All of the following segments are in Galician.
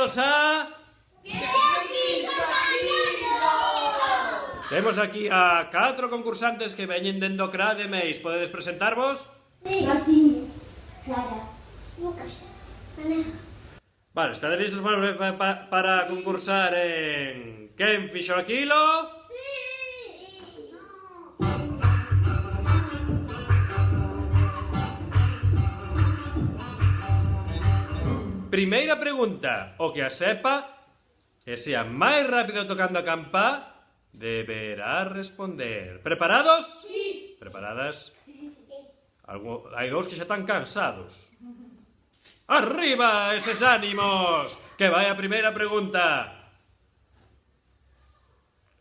Temos a... Temos aquí a 4 concursantes que veñen dendo CRA de Meis. Podedes presentarvos? Sí. Martín, Sara, Lucas, Vanessa. Vale, estades listos para concursar en... Quen fixo aquilo? Sí. Primeira pregunta. O que a sepa e sea máis rápido tocando a campá deberá responder. Preparados? Sí. Preparadas? Hai dous que xa están cansados. Arriba eses ánimos! Que vai a primeira pregunta.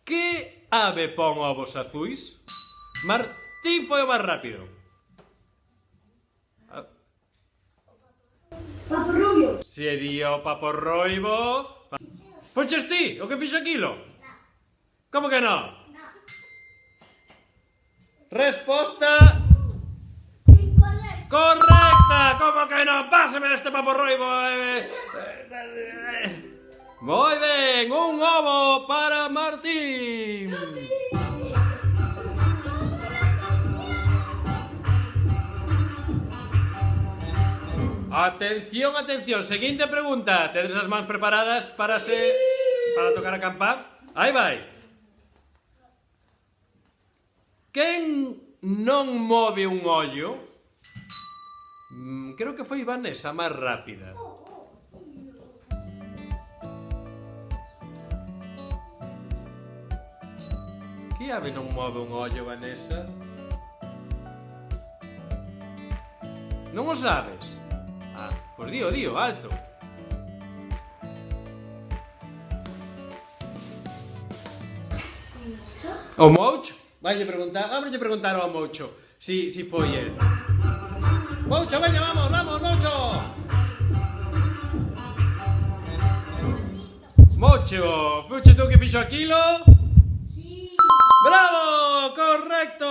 Que ave pon ovos azuis? Martín foi o máis rápido. Papo Rubio. Sería o paporroibo. Foches ti o que fixo aquilo? Como que non? Resposta... Incorrecto. ¡Correcta! ¿Cómo que no? ¡Pásame este paporroibo! Muy bien, un ovo para Martín. Atención, atención, siguiente pregunta. ¿Tedes as mans preparadas para tocar a campá? Aí vai. Quen non move un ollo? Creo que foi Vanessa máis rápida. Que ave non move un ollo, Vanessa? Non o sabes? Ah, pois dio, alto. O Moucho? Vamos preguntar ao Moucho si foi el. Moucho, veña, vamos, Moucho. Moucho, fuche tú que fixo aquilo? Sí. ¡Bravo! ¡Correcto!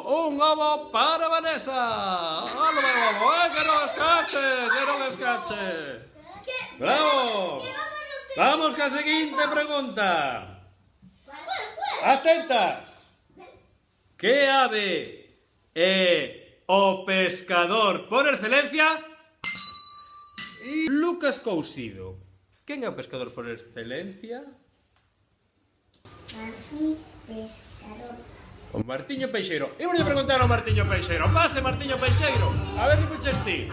Un ovo para Vanessa. ¡Hola, ovo! ¡Que non escache! ¡Bravo! Vamos ca seguinte pregunta. Atentas. Que ave é o pescador por excelencia? Lucas Cousido. Quen é o pescador por excelencia? Martín Pescador. O Martiño Peixeiro. Eu vou preguntar ao Martiño Peixeiro. Pase, Martiño Peixeiro. A ver que puches ti.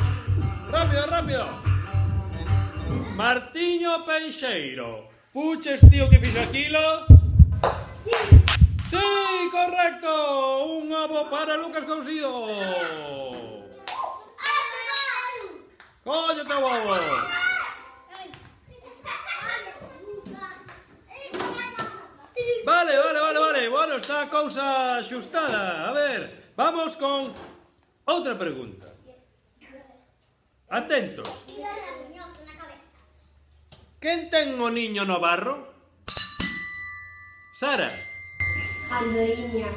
Rápido. Martiño Peixeiro. Fuches ti o que fixo aquilo? Sí, correcto. Un ovo para Lucas Cousido. Coño teu ovo. Vale. Bueno, está a cousa xustada. A ver, vamos con outra pregunta. Atentos. Quen ten o niño no barro? Sara. Andoriña.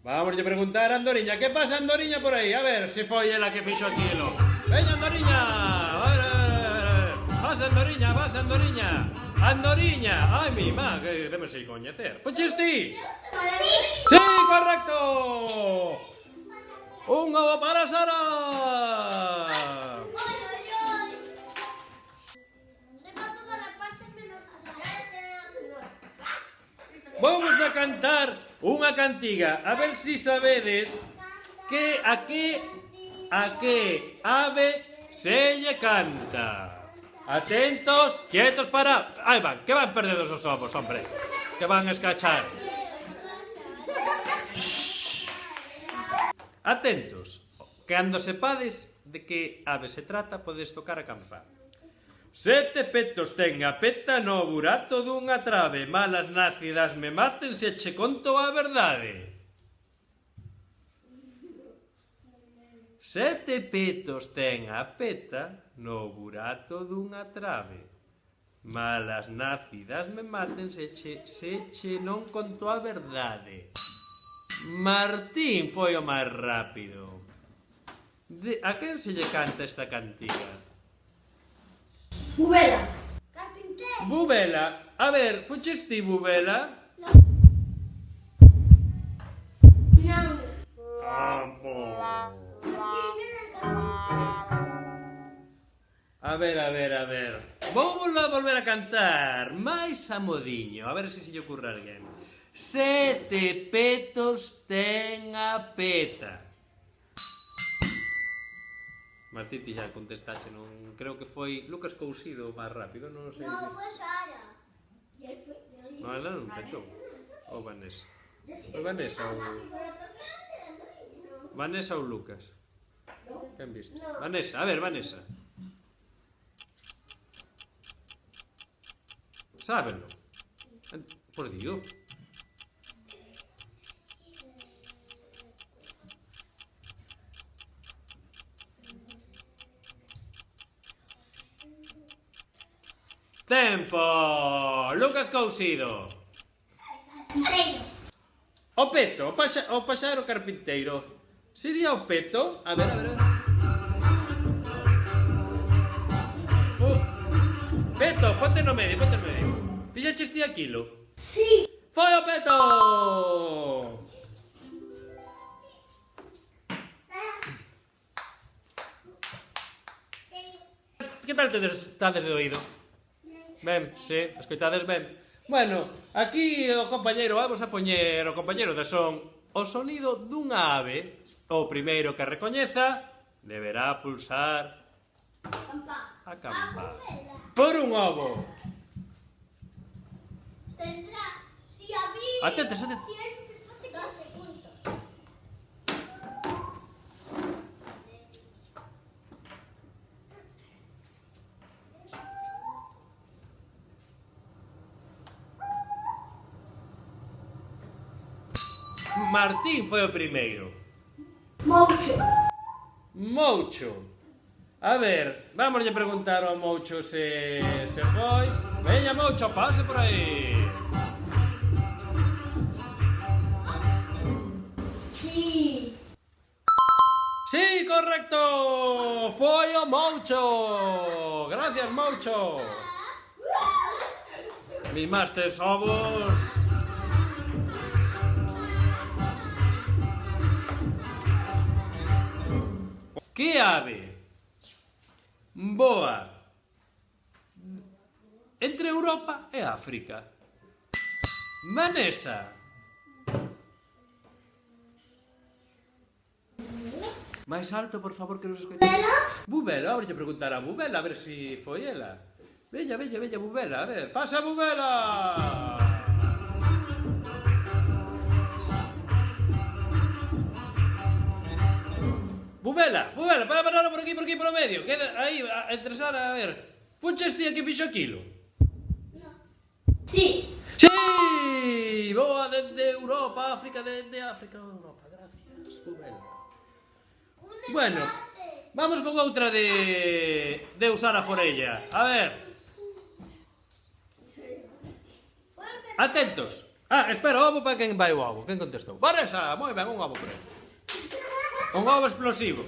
Vamos a preguntar a Andoriña. Que pasa, Andoriña, por aí? A ver se foi ela que fixo aquilo. Veña, Andoriña. A ver. Vas, Andoriña. Andoriña. Ai, mi má, que debes aí coñecer. Fuches ti? Sí, correcto. Un ovo para Sara. Vamos a cantar unha cantiga. A ver si sabedes que a que ave se lle canta. Atentos, quietos para... Aí van, que van perdidos os ovos, hombre. Que van a escachar. Atentos. Cando sepades de que ave se trata, podes tocar a campá. 7 petos ten a peta no burato dunha trave. Malas nácidas me maten se che conto a verdade. 7 petos ten a peta no burato dunha trave. Malas nácidas me maten se che non conto a verdade. Martín foi o máis rápido. A quen se lle canta esta cantiga? Bubela. Carpintero. Bubela. A ver, fuches ti, Bubela? No. A ver. Vou volver a cantar máis a modiño, a ver se lle ocurre a alguén. 7 petos ten a peta. Martín, ti xa contestache, non creo que foi Lucas Cousido o máis rápido, non sei. No, fue Sara. Non, ela non petou. Ou Vanessa. Foi Vanessa ou... Vanessa ou Lucas? Quen viste? Vanessa, a ver, Vanessa. Sábelo. Pois digo. Tempo! Lucas Cousido. O peto, o paxaro carpinteiro. Sería o peto? A ver. Peto, ponte no medio. Fixaches ti aquilo? Sí. Foi o peto! Que tal estades de oído? Ben, sí, escoitades ben. Bueno, aquí o compañeiro, vamos a poñer o compañeiro de son o sonido dunha ave. O primeiro que recoñeza deberá pulsar a campana por un ovo. Tendrá, si había... Atentos. 12 puntos. Martín foi o primeiro. Moucho. A ver, vamos a preguntar ao Moucho se foi. Veña, Moucho, pase por aí. Sí. Sí, correcto. Foi o Moucho. Gracias, Moucho. Mimastes ovos. Que ave voa entre Europa e África? Vanessa. Máis alto, por favor, que nos escoite. Bubela, ahora lle preguntar a Bubela a ver se foi ela. Veña, Bubela, a ver. Pasa, Bubela! Bubela, para pararlo por aquí, por medio. Queda aí, entre Sara, a ver. Fuches ti a que fixo aquilo? No. Sí. Sí! Boa dende Europa, África, dende África a Europa. Gracias, Bubela. Bueno, vamos con outra de usar a forella. A ver. Atentos. Espera, ovo para quen vai o ovo. Quen contestou? Vanessa, moi ben, un ovo por aí. Un ovo explosivo.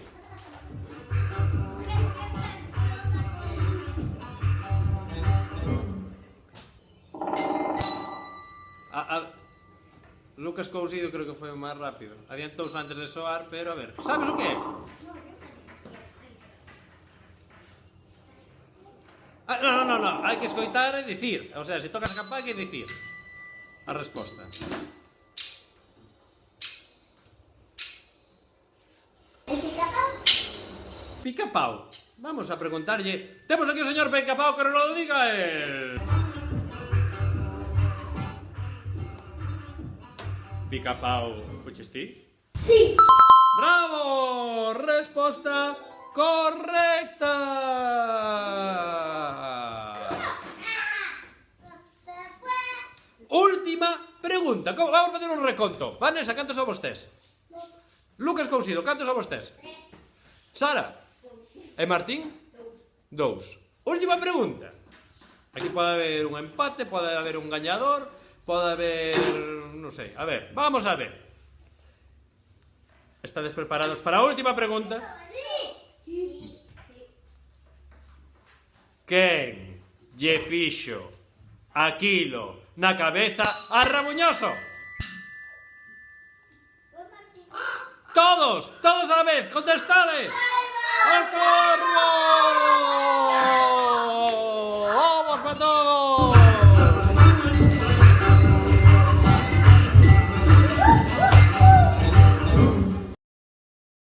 Lucas Cousido creo que foi o máis rápido. Adiantouse antes de soar, pero a ver. Sabes o que é? No. Hai que escoitar e dicir. O sea, se tocas a campana hai que dicir a resposta. Pica-pau. Vamos a preguntarlle. Temos aquí o señor Pica-pau que non lo diga él. Pica-pau, fuches ti? Sí. Bravo! Resposta correcta. Última pregunta. Vamos a facer un reconto. Vanessa, cantos somos tes? Lucas Cousido, cantos somos tes? Sara? E Martín? 2. Última pregunta. Aquí pode haber un empate, pode haber un gañador, pode haber... non sei. A ver, vamos a ver. ¿Estades preparados para a última pregunta? Sí. quen lle fixo aquilo na cabeza a Rabuñoso? Todos a la vez, contestade. ¡Al corro! ¡Vamos para todos!